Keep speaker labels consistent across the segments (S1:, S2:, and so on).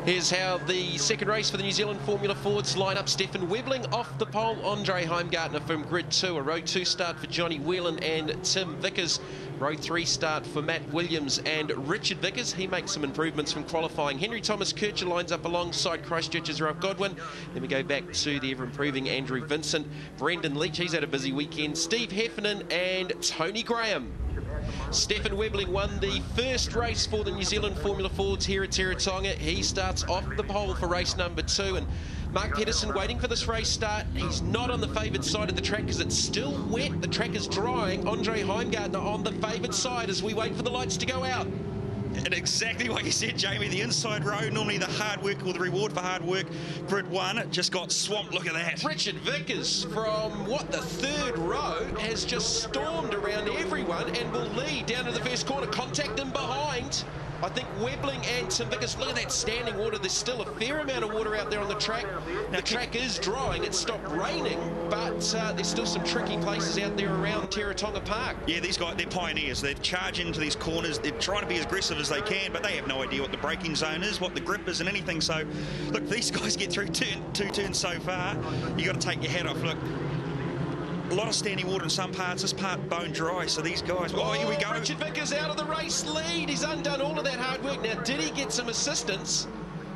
S1: Here's how the second race for the New Zealand Formula Fords line up. Stefan Webbling off the pole. Andre Heimgartner from grid 2. A row 2 start for Johnny Whelan and Tim Vickers. Row 3 start for Matt Williams and Richard Vickers. He makes some improvements from qualifying. Henry Thomas Kircher lines up alongside Christchurch's Ralph Godwin. Then we go back to the ever-improving Andrew Vincent. Brendan Leach, he's had a busy weekend. Steve Heffernan and Tony Graham. Stefan Webbling won the first race for the New Zealand Formula Fords here at Teretonga. He starts off the pole for race number 2, and Mark Pedersen waiting for this race start. He's not on the favoured side of the track because it's still wet. The track is drying. Andre Heimgartner on the favoured side as we wait for the lights to go out.
S2: And exactly what you said, Jamie, the inside row, normally the hard work or the reward for hard work. Grid 1 just got swamped. Look at that.
S1: Richard Vickers from, the third row has just stormed around everyone and will lead down to the first corner. Contact him behind. I think Webbling and Tim Vickers, look at that standing water. There's still a fair amount of water out there on the track. The track is drying. It stopped raining, but there's still some tricky places out there around Teretonga Park.
S2: Yeah, these guys, they're pioneers. They charge into these corners. They're trying to be as aggressive as they can, but they have no idea what the braking zone is, what the grip is and anything. So, look, these guys get through two turns so far. You got to take your hat off. Look, a lot of standing water in some parts, this part bone dry, so these guys, here we go.
S1: Richard Vickers out of the race lead. He's undone all of that hard work. Now, did he get some assistance?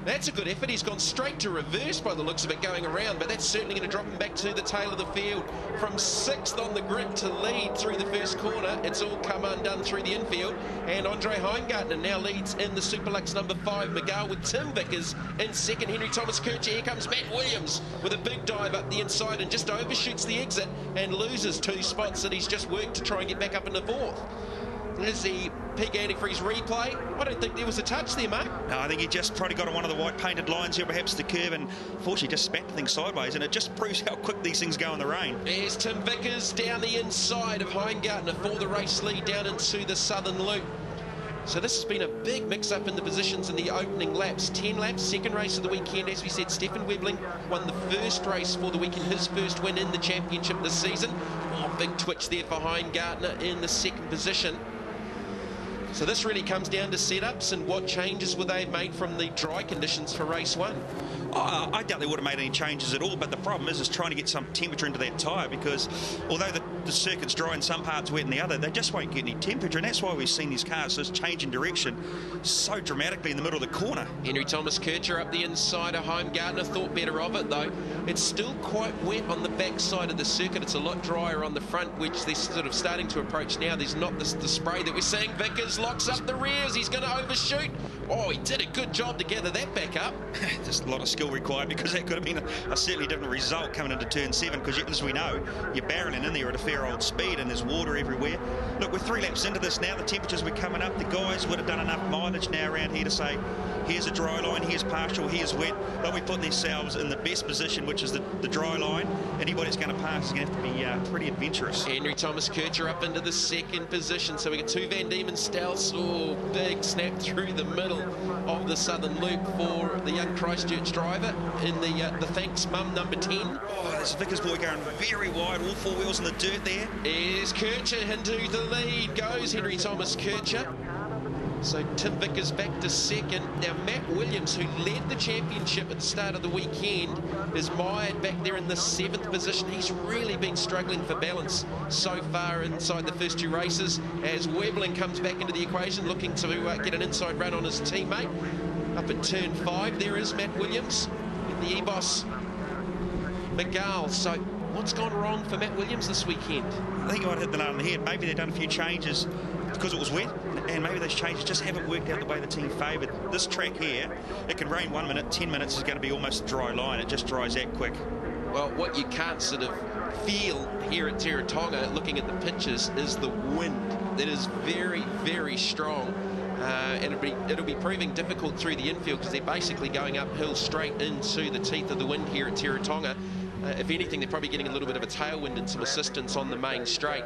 S1: That's a good effort. He's gone straight to reverse by the looks of it going around, but that's certainly going to drop him back to the tail of the field. From 6th on the grid to lead through the first corner, it's all come undone through the infield, and Andre Heimgartner now leads in the Superlux number 5 Miguel with Tim Vickers in second. Henry Thomas Kircher. Here comes Matt Williams with a big dive up the inside and just overshoots the exit and loses 2 spots that he's just worked to try and get back up in the 4th. There's the peak antifreeze replay. I don't think there was a touch there, Mark.
S2: No, I think he just probably got on one of the white painted lines here, perhaps the curve, and fortunately just spat things sideways, and it just proves how quick these things go in the rain.
S1: There's Tim Vickers down the inside of Heimgartner for the race lead down into the southern loop. So this has been a big mix-up in the positions in the opening laps. 10 laps, second race of the weekend. As we said, Stefan Webbling won the first race for the weekend, his first win in the championship this season. Big twitch there for Heimgartner in the second position. So this really comes down to setups and what changes were they made from the dry conditions for race 1?
S2: Oh, I doubt they would have made any changes at all, but the problem is trying to get some temperature into that tyre, because although the circuit's dry in some parts, wet in the other, they just won't get any temperature, and that's why we've seen these cars just change in direction so dramatically in the middle of the corner.
S1: Henry Thomas Kircher up the inside of Heimgartner, thought better of it though. It's still quite wet on the back side of the circuit. It's a lot drier on the front, which they're sort of starting to approach now. There's not the spray that we're seeing. Vickers locks up the rears. He's going to overshoot. Oh, he did a good job to gather that back up.
S2: Just a lot of skill required, because that could have been a certainly different result coming into turn 7, because as we know, you're barreling in there at a fair old speed and there's water everywhere. Look, we're 3 laps into this now. The temperatures were coming up. The guys would have done enough mileage now around here to say, here's a dry line, here's partial, here's wet. They'll be putting themselves in the best position, which is the dry line. Anybody that's going to pass is going to have to be pretty adventurous.
S1: Henry Thomas Kircher up into the second position. So we get 2 Van Diemen Stels. Oh, big snap through the middle of the southern loop for the young Christchurch driver in the Thanks Mum number 10.
S2: Oh, there's Vickers boy going very wide, all 4 wheels in the dirt there.
S1: Is Kircher into the lead, goes Henry Thomas Kircher. So Tim Vickers back to second. Now Matt Williams, who led the championship at the start of the weekend, is mired back there in the 7th position. He's really been struggling for balance so far inside the first 2 races, as Webbling comes back into the equation, looking to get an inside run on his teammate. Up at turn 5, there is Matt Williams in the E-Boss Miguel. So what's gone wrong for Matt Williams this weekend?
S2: I think I might hit the nail on the head. Maybe they've done a few changes because it was wet, and maybe those changes just haven't worked out the way the team favoured. This track here, it can rain 1 minute, 10 minutes is going to be almost a dry line. It just dries out quick. Well,
S1: what you can't sort of feel here at Teretonga, looking at the pictures, is the wind. It is very, very strong. And it'll be proving difficult through the infield, because they're basically going uphill straight into the teeth of the wind here at Teretonga. If anything, they're probably getting a little bit of a tailwind and some assistance on the main straight.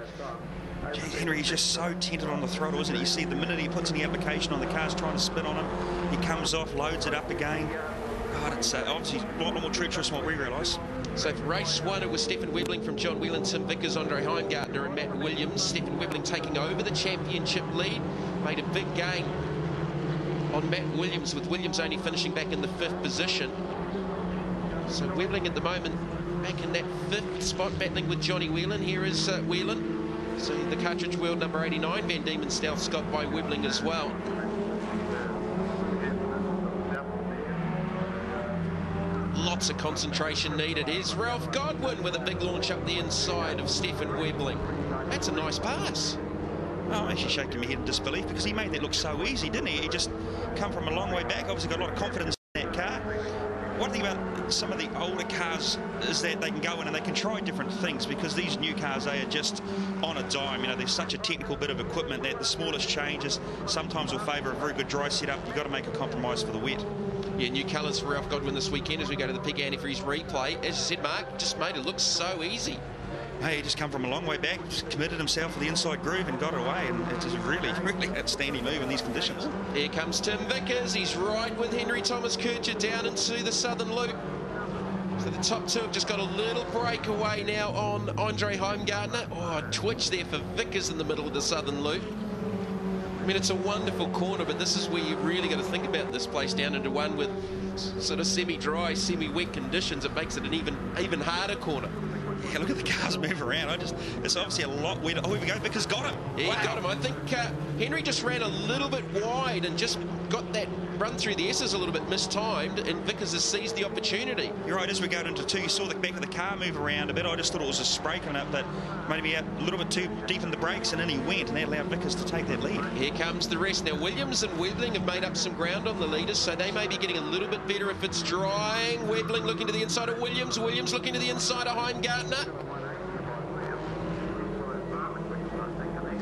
S2: Geez, Henry, he's just so tented on the throttle, isn't he? You see the minute he puts any application on, the car's trying to spin on him, he comes off, loads it up again. God, it's obviously a lot more treacherous than what we realise.
S1: So for race 1, it was Stefan Webbling from John Whelan, Tim Vickers, Andre Heimgartner and Matt Williams. Stefan Webbling taking over the championship lead, made a big gain on Matt Williams, with Williams only finishing back in the 5th position. So Webbling at the moment back in that 5th spot, battling with Johnny Whelan. Here is Whelan. So the cartridge world number 89, Van Diemen Stealth Scott by Webbling as well. Lots of concentration needed. Here's Ralph Godwin with a big launch up the inside of Stefan Webbling. That's a nice pass.
S2: Oh, I'm actually shaking my head in disbelief because he made that look so easy, didn't he? He just come from a long way back. Obviously got a lot of confidence in that car. One thing about some of the older cars is that they can go in and they can try different things, because these new cars, they are just on a dime. You know, there's such a technical bit of equipment that the smallest changes sometimes will favour a very good dry setup. You've got to make a compromise for the wet.
S1: Yeah, new colours for Ralph Godwin this weekend as we go to the Pig Antifreeze replay. As you said, Mark, just made it look so easy.
S2: Hey, he just come from a long way back, just committed himself to the inside groove and got it away, and it's a really, really outstanding move in these conditions.
S1: Here comes Tim Vickers. He's right with Henry Thomas Kircher down into the southern loop. So the top two have just got a little breakaway now on Andre Heimgartner. Oh, a twitch there for Vickers in the middle of the southern loop. I mean, it's a wonderful corner, but this is where you really got to think about this place down into one with sort of semi-dry, semi-wet conditions. It makes it an even harder corner.
S2: Yeah, look at the cars move around. It's obviously a lot wetter. Oh, here we go. Vickers got him.
S1: Yeah, wow. He got him. I think Henry just ran a little bit wide and just got that run through the S's a little bit mistimed, and Vickers has seized the opportunity.
S2: You're right. As we go into 2, you saw the back of the car move around a bit. I just thought it was a spray coming up, but maybe out a little bit too deep in the brakes, and in he went, and that allowed Vickers to take that lead.
S1: Here comes the rest. Now, Williams and Webbling have made up some ground on the leaders, so they may be getting a little bit better if it's drying. Webbling looking to the inside of Williams. Williams looking to the inside of Heimgartner.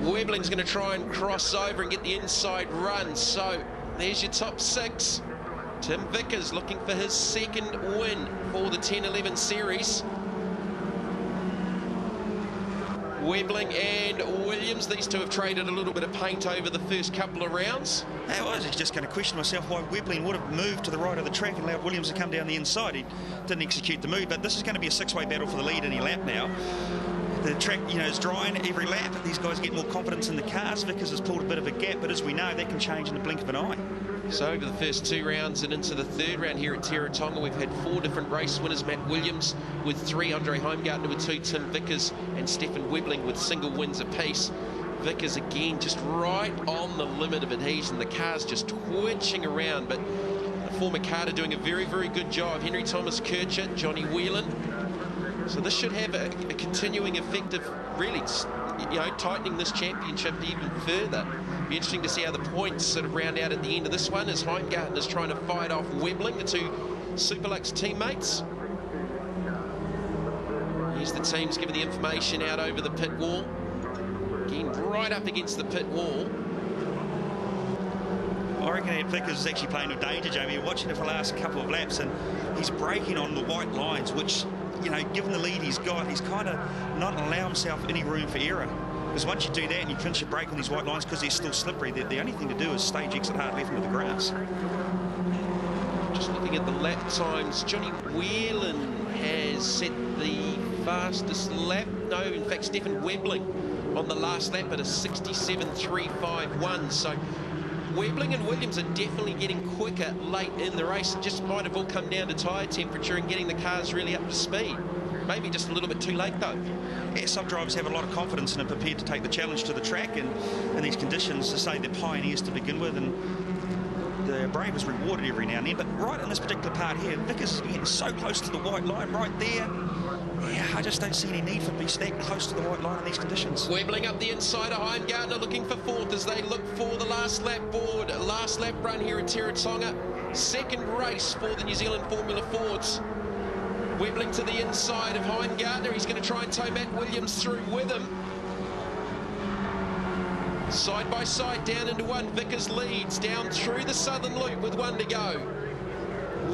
S1: Webbling's going to try and cross over and get the inside run. So there's your top 6. Tim Vickers looking for his 2nd win for the 10-11 series. Webbling and Williams, these two have traded a little bit of paint over the first couple of rounds.
S2: I was just going to question myself why Webbling would have moved to the right of the track and allowed Williams to come down the inside. He didn't execute the move, but this is going to be a 6-way battle for the lead any lap now. The track, you know, is drying every lap. These guys get more confidence in the cars. Vickers has pulled a bit of a gap, but as we know, that can change in the blink of an eye.
S1: So over the first 2 rounds and into the 3rd round here at Teretonga, we've had 4 different race winners. Matt Williams with 3, Andre Heimgartner with 2, Tim Vickers and Stefan Webbling with single wins apiece. Vickers again just right on the limit of adhesion. The car's just twitching around, but the former Carter doing a very, very good job. Henry Thomas Kircher, Johnny Whelan. So this should have a continuing effect of really, you know, tightening this championship even further. Be interesting to see how the points sort of round out at the end of this one, as Heimgartner's trying to fight off Webbling, the 2 Superlux teammates. Here's the teams giving the information out over the pit wall. Again, right up against the pit wall.
S2: I reckon Ed Vickers is actually playing with danger, Jamie. You're watching it for the last couple of laps, and he's braking on the white lines, which, you know, given the lead he's got, he's kind of not allow himself any room for error. Because once you do that and you finish your brake on these white lines, because they're still slippery, the only thing to do is stage exit hard left into the grass.
S1: Just looking at the lap times, Johnny Whelan has set the fastest lap. No, in fact, Stefan Webbling on the last lap at a 67.351. So Webbling and Williams are definitely getting quicker late in the race. It just might have all come down to tyre temperature and getting the cars really up to speed. Maybe just a little bit too late, though.
S2: Yeah, some drivers have a lot of confidence and are prepared to take the challenge to the track, and in these conditions, to say they're pioneers to begin with, and the brave is rewarded every now and then. But right in this particular part here, Vickers is getting so close to the white line right there. Yeah, I just don't see any need for being that close to the white line in these conditions.
S1: Webbling up the inside of Heimgartner, looking for 4th as they look for the last lap board. Last lap run here at Teretonga. 2nd race for the New Zealand Formula Fords. Webbling to the inside of Heimgartner. He's going to try and tow Matt Williams through with him. Side by side, down into one. Vickers leads down through the southern loop with 1 to go.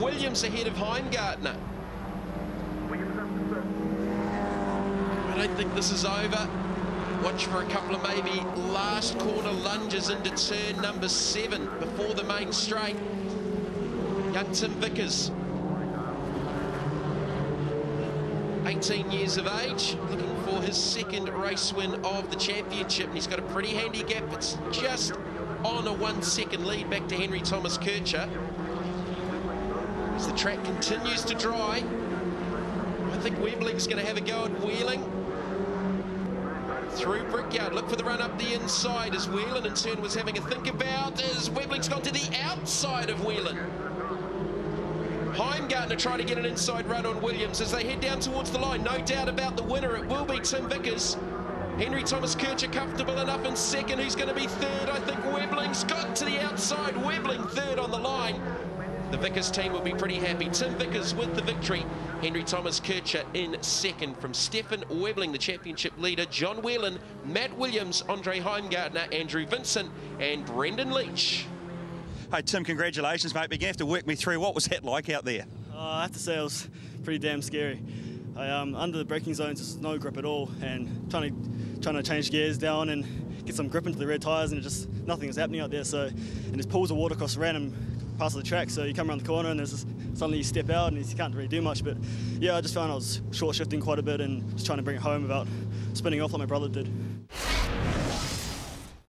S1: Williams ahead of Heimgartner. I don't think this is over. Watch for a couple of maybe last corner lunges into turn number 7 before the main straight. Young Tim Vickers, 18 years of age, looking for his 2nd race win of the championship, and he's got a pretty handy gap. It's just on a 1 second lead back to Henry Thomas Kircher. As the track continues to dry, I think Webling's going to have a go at Wheeling. Through Brickyard, look for the run up the inside as Whelan in turn was having a think about as Webling's gone to the outside of Whelan. Heimgartner trying to get an inside run on Williams as they head down towards the line. No doubt about the winner, it will be Tim Vickers. Henry Thomas Kircher comfortable enough in second. Who's going to be third? I think Webling's got to the outside. Webling third on the line. The Vickers team will be pretty happy. Tim Vickers with the victory. Henry Thomas Kircher in second from Stefan Webling, the championship leader. John Whelan, Matt Williams, Andre Heimgartner, Andrew Vincent and Brendan Leach.
S2: Hey Tim, congratulations mate, but you have to work me through. What was that like out there?
S3: I have to say it was pretty damn scary. Under the braking zones, there's no grip at all, and trying to change gears down and get some grip into the red tyres, and just nothing was happening out there. So, and there's pools of water across random parts of the track, so you come around the corner and suddenly you step out and you can't really do much. But yeah, I just found I was short shifting quite a bit and just trying to bring it home without spinning off like my brother did.